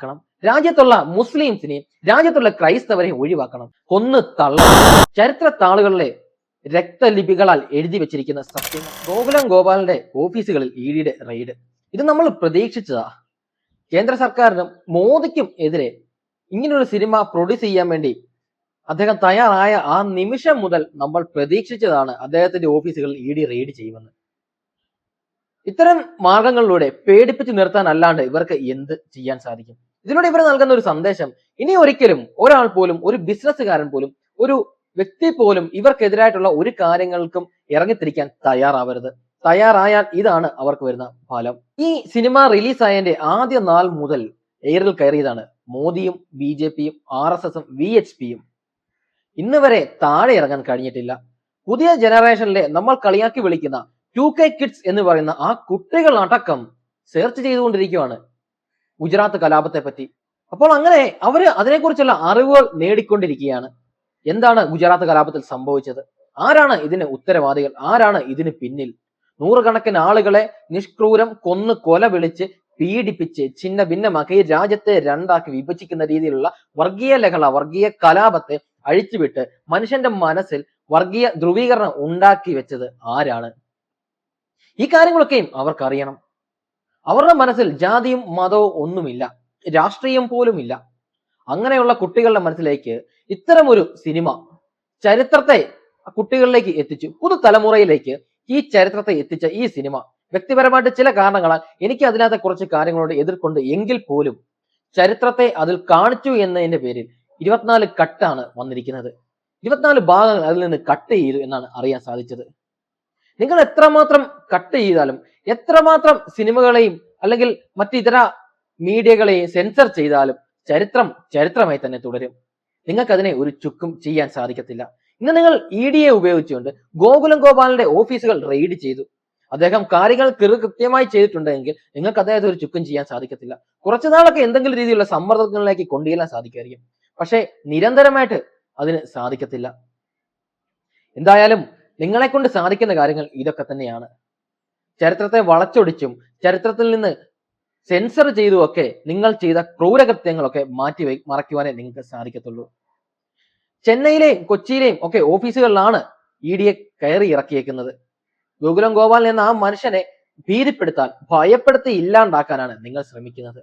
ക്കണം. രാജ്യത്തുള്ള മുസ്ലിംസിനെയും രാജ്യത്തുള്ള ക്രൈസ്തവരെയും ഒഴിവാക്കണം. കൊന്നു തള്ളണം. ചരിത്ര താളുകളിലെ രക്തലിപികളാൽ എഴുതി വെച്ചിരിക്കുന്ന സത്യങ്ങൾ. ഗോകുലം ഗോപാലിന്റെ ഓഫീസുകളിൽ ഇഡിയുടെ റെയ്ഡ്. ഇത് നമ്മൾ പ്രതീക്ഷിച്ചതാ. കേന്ദ്ര സർക്കാരിനും മോദിക്കും എതിരെ ഇങ്ങനൊരു സിനിമ പ്രൊഡ്യൂസ് ചെയ്യാൻ വേണ്ടി അദ്ദേഹം തയ്യാറായ ആ നിമിഷം മുതൽ നമ്മൾ പ്രതീക്ഷിച്ചതാണ് അദ്ദേഹത്തിന്റെ ഓഫീസുകളിൽ ഇഡി റെയ്ഡ് ചെയ്യുമെന്ന്. ഇത്തരം മാർഗങ്ങളിലൂടെ പേടിപ്പിച്ച് നിർത്താൻ അല്ലാണ്ട് ഇവർക്ക് എന്ത് ചെയ്യാൻ സാധിക്കും? ഇതിലൂടെ ഇവർ നൽകുന്ന ഒരു സന്ദേശം, ഇനി ഒരിക്കലും ഒരാൾ പോലും, ഒരു ബിസിനസ്സുകാരൻ പോലും, ഒരു വ്യക്തി പോലും ഇവർക്കെതിരായിട്ടുള്ള ഒരു കാര്യങ്ങൾക്കും ഇറങ്ങിത്തിരിക്കാൻ തയ്യാറാവരുത്. തയ്യാറായാൽ ഇതാണ് അവർക്ക് വരുന്ന ഫലം. ഈ സിനിമ റിലീസായതിന്റെ ആദ്യ നാൾ മുതൽ എയറിൽ കയറിയതാണ് മോദിയും BJPയും RSSും VHPയും. ഇന്ന് വരെ താഴെ ഇറങ്ങാൻ കഴിഞ്ഞിട്ടില്ല. പുതിയ ജനറേഷനിലെ നമ്മൾ കളിയാക്കി വിളിക്കുന്ന 2K കിഡ്സ് എന്ന് പറയുന്ന ആ കുട്ടികൾ അടക്കം സെർച്ച് ചെയ്തുകൊണ്ടിരിക്കുകയാണ് ഗുജറാത്ത് കലാപത്തെ പറ്റി. അപ്പോൾ അങ്ങനെ അവര് അതിനെക്കുറിച്ചുള്ള അറിവുകൾ നേടിക്കൊണ്ടിരിക്കുകയാണ്. എന്താണ് ഗുജറാത്ത് കലാപത്തിൽ സംഭവിച്ചത്? ആരാണ് ഇതിന് ഉത്തരവാദികൾ? ആരാണ് ഇതിന് പിന്നിൽ? നൂറുകണക്കിന് ആളുകളെ നിഷ്ക്രൂരം കൊന്നു കൊല വിളിച്ച് പീഡിപ്പിച്ച് ഛിന്ന ഭിന്നമാക്കി രാജ്യത്തെ രണ്ടാക്കി വിഭജിക്കുന്ന രീതിയിലുള്ള വർഗീയ ലഹള, വർഗീയ കലാപത്തെ അഴിച്ചുവിട്ട് മനുഷ്യന്റെ മനസ്സിൽ വർഗീയ ധ്രുവീകരണം ഉണ്ടാക്കി വെച്ചത് ആരാണ്? ഈ കാര്യങ്ങളൊക്കെയും അവർക്കറിയണം. അവരുടെ മനസ്സിൽ ജാതിയും മതവും ഒന്നുമില്ല, രാഷ്ട്രീയം പോലും ഇല്ല. അങ്ങനെയുള്ള കുട്ടികളുടെ മനസ്സിലേക്ക് ഇത്തരമൊരു സിനിമ ചരിത്രത്തെ കുട്ടികളിലേക്ക് എത്തിച്ചു, പുതുതലമുറയിലേക്ക് ഈ ചരിത്രത്തെ എത്തിച്ച ഈ സിനിമ വ്യക്തിപരമായിട്ട് ചില കാരണങ്ങളാൽ എനിക്ക് അതിനകത്ത് കുറച്ച് കാര്യങ്ങളോട് എതിർക്കൊണ്ട് എങ്കിൽ പോലും ചരിത്രത്തെ അതിൽ കാണിച്ചു എന്നതിന്റെ പേരിൽ 24 കട്ടാണ് വന്നിരിക്കുന്നത്. 24 ഭാഗങ്ങൾ അതിൽ നിന്ന് കട്ട് ചെയ്തു എന്നാണ് അറിയാൻ സാധിച്ചത്. നിങ്ങൾ എത്രമാത്രം കട്ട് ചെയ്താലും, എത്രമാത്രം സിനിമകളെയും അല്ലെങ്കിൽ മറ്റിതര മീഡിയകളെയും സെൻസർ ചെയ്താലും ചരിത്രം ചരിത്രമായി തന്നെ തുടരും. നിങ്ങൾക്ക് അതിനെ ഒരു ചുക്കും ചെയ്യാൻ സാധിക്കത്തില്ല. ഇന്ന് നിങ്ങൾ EDയെ ഉപയോഗിച്ചുകൊണ്ട് ഗോകുലം ഗോപാലിന്റെ ഓഫീസുകൾ റെയ്ഡ് ചെയ്തു. അദ്ദേഹം കാര്യങ്ങൾ കൃത്യമായി ചെയ്തിട്ടുണ്ടെങ്കിൽ നിങ്ങൾക്ക് അദ്ദേഹത്തെ ഒരു ചുക്കും ചെയ്യാൻ സാധിക്കത്തില്ല. കുറച്ചു നാളൊക്കെ എന്തെങ്കിലും രീതിയിലുള്ള സമ്മർദ്ദങ്ങളിലേക്ക് കൊണ്ടുചെല്ലാൻ സാധിക്കുമായിരിക്കും, പക്ഷെ നിരന്തരമായിട്ട് അതിന് സാധിക്കത്തില്ല. എന്തായാലും നിങ്ങളെ കൊണ്ട് സാധിക്കുന്ന കാര്യങ്ങൾ ഇതൊക്കെ തന്നെയാണ്. ചരിത്രത്തെ വളച്ചൊടിച്ചും ചരിത്രത്തിൽ നിന്ന് സെൻസർ ചെയ്തുമൊക്കെ നിങ്ങൾ ചെയ്ത ക്രൂരകൃത്യങ്ങളൊക്കെ മറയ്ക്കുവാനേ നിങ്ങൾക്ക് സാധിക്കത്തുള്ളൂ. ചെന്നൈയിലെയും കൊച്ചിയിലെയും ഒക്കെ ഓഫീസുകളിലാണ് EDയെ കയറി ഇറക്കിയേക്കുന്നത്. ഗോകുലം ഗോപാൽ എന്ന ആ മനുഷ്യനെ ഭീതിപ്പെടുത്താൻ, ഭയപ്പെടുത്തി ഇല്ലാണ്ടാക്കാനാണ് നിങ്ങൾ ശ്രമിക്കുന്നത്.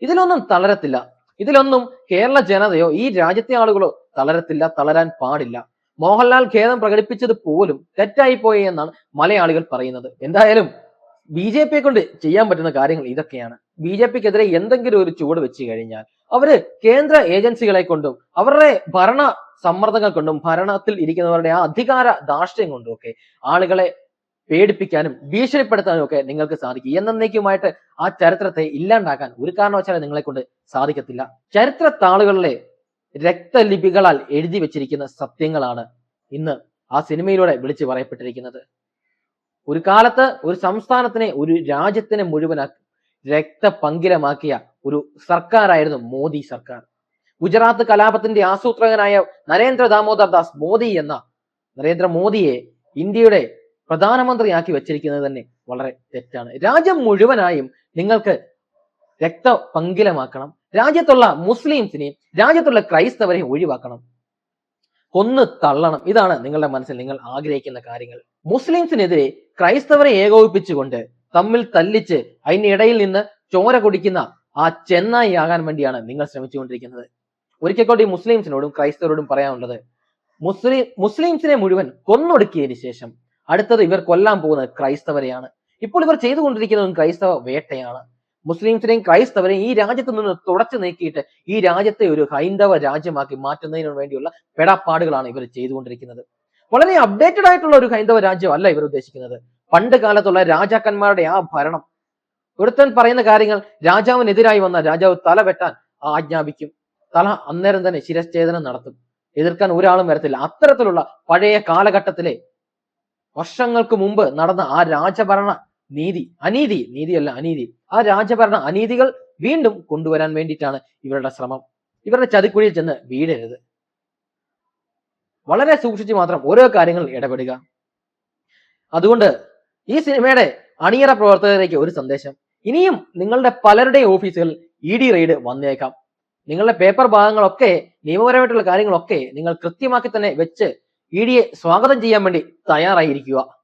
ഇതിലൊന്നും തളരത്തില്ല. ഇതിലൊന്നും കേരള ജനതയോ ഈ രാജ്യത്തെ ആളുകളോ തളരത്തില്ല, തളരാൻ പാടില്ല. മോഹൻലാൽ ഖേദം പ്രകടിപ്പിച്ചത് പോലും തെറ്റായി പോയി എന്നാണ് മലയാളികൾ പറയുന്നത്. എന്തായാലും BJPയെ കൊണ്ട് ചെയ്യാൻ പറ്റുന്ന കാര്യങ്ങൾ ഇതൊക്കെയാണ്. BJPക്കെതിരെ എന്തെങ്കിലും ഒരു ചുവട് വെച്ച് കഴിഞ്ഞാൽ അവര് കേന്ദ്ര ഏജൻസികളെ കൊണ്ടും അവരുടെ ഭരണ സമ്മർദ്ദങ്ങൾ കൊണ്ടും ഭരണത്തിൽ ഇരിക്കുന്നവരുടെ ആ അധികാര ധാർഷ്ട്യം കൊണ്ടും ഒക്കെ ആളുകളെ പേടിപ്പിക്കാനും ഭീഷണിപ്പെടുത്താനും ഒക്കെ നിങ്ങൾക്ക് സാധിക്കും. എന്നേക്കുമായിട്ട് ആ ചരിത്രത്തെ ഇല്ലാണ്ടാക്കാൻ ഒരു കാരണവശാലും നിങ്ങളെ കൊണ്ട് സാധിക്കത്തില്ല. ചരിത്ര താളുകളിലെ രക്തലിപികളാൽ എഴുതി വെച്ചിരിക്കുന്ന സത്യങ്ങളാണ് ഇന്ന് ആ സിനിമയിലൂടെ വിളിച്ചു പറയപ്പെട്ടിരിക്കുന്നത്. ഒരു കാലത്ത് ഒരു സംസ്ഥാനത്തിനെ, ഒരു രാജ്യത്തിനെ മുഴുവൻ രക്തപങ്കിലമാക്കിയ ഒരു സർക്കാരായിരുന്നു മോദി സർക്കാർ. ഗുജറാത്ത് കലാപത്തിന്റെ ആസൂത്രകനായ നരേന്ദ്ര ദാമോദർ ദാസ് മോദി എന്ന നരേന്ദ്രമോദിയെ ഇന്ത്യയുടെ പ്രധാനമന്ത്രിയാക്കി വെച്ചിരിക്കുന്നത് തന്നെ വളരെ തെറ്റാണ്. രാജ്യം മുഴുവനായും നിങ്ങൾക്ക് രക്തപങ്കിലമാക്കണം. രാജ്യത്തുള്ള മുസ്ലിംസിനെയും രാജ്യത്തുള്ള ക്രൈസ്തവരെയും ഒഴിവാക്കണം, കൊന്നു തള്ളണം. ഇതാണ് നിങ്ങളുടെ മനസ്സിൽ നിങ്ങൾ ആഗ്രഹിക്കുന്ന കാര്യങ്ങൾ. മുസ്ലിംസിനെതിരെ ക്രൈസ്തവരെ ഏകോപിപ്പിച്ചുകൊണ്ട് തമ്മിൽ തല്ലിച്ച് അതിനിടയിൽ നിന്ന് ചോര കുടിക്കുന്ന ആ ചെന്നായി ആകാൻ വേണ്ടിയാണ് നിങ്ങൾ ശ്രമിച്ചുകൊണ്ടിരിക്കുന്നത്. ഒരിക്കൽ കൂടി മുസ്ലിംസിനോടും ക്രൈസ്തവരോടും പറയാനുള്ളത്, മുസ്ലിംസിനെ മുഴുവൻ കൊന്നൊടുക്കിയതിന് ശേഷം അടുത്തത് ഇവർ കൊല്ലാൻ പോകുന്നത് ക്രൈസ്തവരെയാണ്. ഇപ്പോൾ ഇവർ ചെയ്തുകൊണ്ടിരിക്കുന്നതും ക്രൈസ്തവ വേട്ടയാണ്. മുസ്ലിംസിനെയും ക്രൈസ്തവരെയും ഈ രാജ്യത്ത് നിന്ന് തുടച്ചു നീക്കിയിട്ട് ഈ രാജ്യത്തെ ഒരു ഹൈന്ദവ രാജ്യമാക്കി മാറ്റുന്നതിന് വേണ്ടിയുള്ള പെടാപ്പാടുകളാണ് ഇവർ ചെയ്തുകൊണ്ടിരിക്കുന്നത്. വളരെ അപ്ഡേറ്റഡ് ആയിട്ടുള്ള ഒരു ഹൈന്ദവ രാജ്യം അല്ല ഇവർ ഉദ്ദേശിക്കുന്നത്. പണ്ട് കാലത്തുള്ള രാജാക്കന്മാരുടെ ആ ഭരണം, ഒരുത്തൻ പറയുന്ന കാര്യങ്ങൾ രാജാവിനെതിരായി വന്ന രാജാവ് തല വെട്ടാൻ ആജ്ഞാപിക്കും. തല അന്നേരം തന്നെ ശിരച്ഛേദനം നടത്തും. എതിർക്കാൻ ഒരാളും വരത്തില്ല. അത്തരത്തിലുള്ള പഴയ കാലഘട്ടത്തിലെ വർഷങ്ങൾക്ക് മുമ്പ് നടന്ന ആ രാജഭരണ അനീതി, ആ രാജഭരണ അനീതികൾ വീണ്ടും കൊണ്ടുവരാൻ വേണ്ടിയിട്ടാണ് ഇവരുടെ ശ്രമം. ഇവരുടെ ചതിക്കുഴിയിൽ ചെന്ന് വീഴരുത്. വളരെ സൂക്ഷിച്ച് മാത്രം ഓരോ കാര്യങ്ങളിൽ ഇടപെടുക. അതുകൊണ്ട് ഈ സിനിമയുടെ അണിയറ പ്രവർത്തകരേക്ക് ഒരു സന്ദേശം, ഇനിയും നിങ്ങളുടെ പലരുടെയും ഓഫീസുകളിൽ ED റെയ്ഡ് വന്നേക്കാം. നിങ്ങളുടെ പേപ്പർ ഭാഗങ്ങളൊക്കെ നിയമപരമായിട്ടുള്ള കാര്യങ്ങളൊക്കെ നിങ്ങൾ കൃത്യമാക്കി തന്നെ വെച്ച് EDയെ സ്വാഗതം ചെയ്യാൻ വേണ്ടി തയ്യാറായിരിക്കുക.